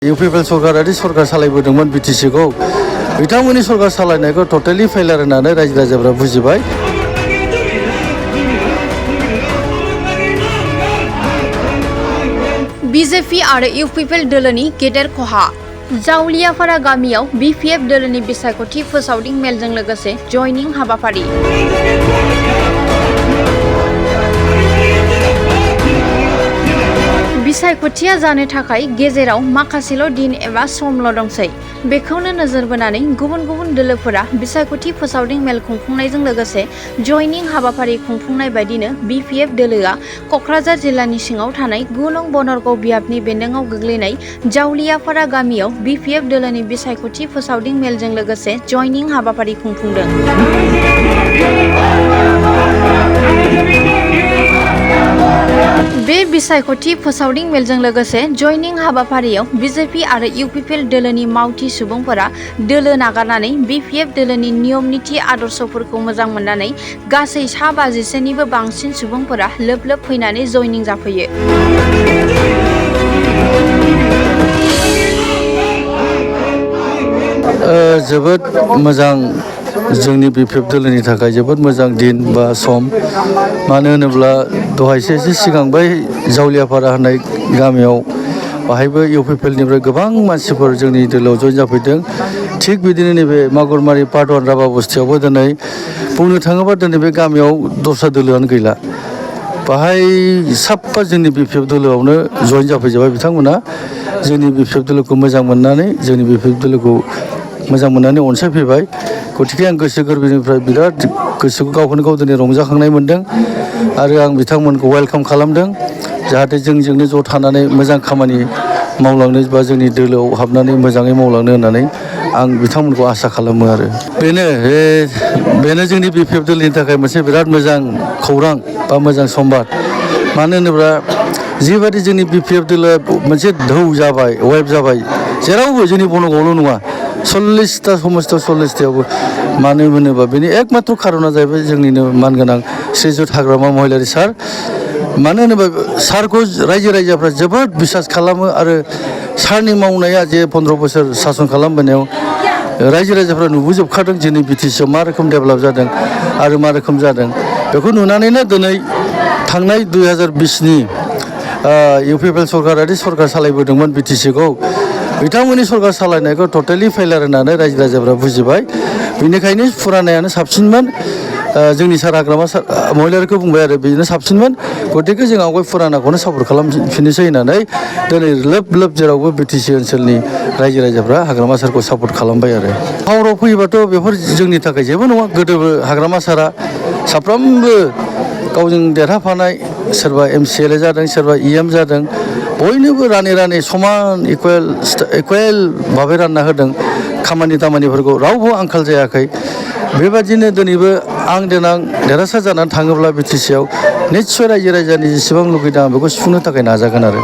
UPPL सरकारादि सरकार सालायबोदोंमोन बिटिसिखौ बिथांमोननि सरकार सालायनायखौ टटेलि फेलार होननानै रायजो राजाफ्रा बुजिबाय। बीजेपी आरो इउपिपिएल दोलोनि गेदेर खहा। जावलियाफारा गामियाव बीपीएफ दोलोनि बिसायख'थि फोसावदिं मेलजों लोगोसे जयनिं हाबाफारि। बिसायख'थिया जानो थाखाय गेजेराव माखासेल' दिन एबा समल' दंसै। बेखौनो नोजोर बोनानै गुबुन गुबुन दोलोफोरा बिसायख'थि फोसावदिं मेल खुंफुंनायजों लोगोसे जयनिं हाबाफारि खुंफुंनाय बायदिनो बीपीएफ दोलोआ क'क्राझार जिल्लानि सिङाव थानाय 9 नं बनरगाव बियाबनि बेन्दोङाव गोग्लैनाय जावलियाफारा गामियाव बीपीएफ दोलोनि बिसायख'थि फोसावदिं मेलजों लोगोसे जयनिं हाबाफारि खुंफुंदों। बे बिसायख'थि फोसावदिं मेलजों लोगोसे जयनिं हाबाफारियाव बीजेपी आरो इउपिपिएल दोलोनि मावथि सुबुंफोरा दोलो नागारनानै बीपीएफ दोलोनि नियम निति आदर्शफोरखौ मोजां मोननानै गासै 50निबो बांसिन सुबुंफोरा लोब लोब फैनानै जयनिं जाफैयो। जोबोद मोजां जोंनि बीपीएफ दोलोनि थाखाय जोबोद मोजां दिन बा सम। मानो होनोब्ला दहायसो एसे सिगां बै जावलियाफारा होननाय गामियाव बाहायबो इउपिपिएलनिफ्राय गोबां मानसिफोर जोंनि दोलोआव जयेन जाफैदों। थिग बिदिनो नैबे मागुरमारि पार्ट 1 राभा बस्तियावबो दिनै बुंनो थाङोबा दिनै बे गामियाव दस्रा दोलोआनो गैला। बाहाय साफ्फा जोंनि बीपीएफ दोलोआवनो जयेन जाफैजोब्बाय बिथांमोना। जोंनि बीपीएफ दोलोखौ मोजां मोननानै जोंनि बीपीएफ दोलोखौ मोजां मोननानै अनसायफैबाय। गतिके आं गोसो गोरबोनिफ्राय बिराद गोसोखौ गावखौनो गाव दिनै रंजाखांनाय मोन्दों आरो आं बिथांमोनखौ वेलकाम खालामदों जाहाथे जोंजोंनो ज' थानानै मोजां खामानि मावलांनो बा जोंनि दोलोआव हाबनानै मोजाङै मावलांनो होननानै आं बिथांमोनखौ आसा खालामो आरो बेनो जोंनि बीपीएफ दोलोनि थाखाय मोनसे बिराद मोजां खौरां बा मोजां सम्बाद। मानो होनोब्ला जिबादि जोंनि बीपीएफ दोलोआ मोनसे ढौ जाबाय वेब जाबाय जेरावबो जोंनि बनगावल' नङा 40टा समस्थियाव 40टायावबो। मानो होनोबा बेनि एकमात्र खारना जाहैबाय जोंनिनो मानगोनां श्रीजुत हाग्रामा महिलारि सार। मानो होनोबा सारखौ रायजो राजाफ्रा जोबोद बिसास खालामो आरो सारनि मावनाया जे 15 बोसोर सासन खालामबोनायाव रायजो राजाफ्रा नुबोजोबखादों जोंनि बिटिसिआव मा रोखोम डेभेलप जादों आरो मा रोखोम जादों। बेखौ नुनानैनो दिनै थांनाय 2020नि इउपिपिएल सरकारादि सरकार सालायबोदोंमोन बिटिसिखौ बिथांमोननि सरकार सालायनायखौ टटेलि फेलार होननानै रायजो राजाफ्रा बुजिबाय। बेनिखायनो फुरानायानो साबसिनमोन। जोंनि सार हाग्रामा सार महिलारिखौ बुंबाय आरो बेनो साबसिनमोन। गतिके जों आवगाय फुरानाखौनो सापर्ट खालामफिननोसै होननानै दिनै लोब लोब जेरावबो बिटिसि ओनसोलनि रायजो राजाफ्रा हाग्रामा सारखौ सापर्ट खालामबाय आरो टाउनाव फैयोबाथ' बेफोर जोंनि थाखाय जेबो नङा। गोदोबो हाग्रामा सारा साफ्रोमबो गावजों देरहाफानाय सोरबा MCLA जादों सोरबा EM जादों बयनोबो रानै रानै समान इकुवेल भाबै रानना होदों। खामानि दामानिफोरखौ रावबो आंखाल जायाखै। बेबादिनो दिनैबो आं देनां देरहासार जानानै थाङोब्ला बिटिसिआव निस्सय रायजो राजानि जेसेबां लुगैदों आं बेखौ सुफुंनो थाखाय नाजागोन आरो।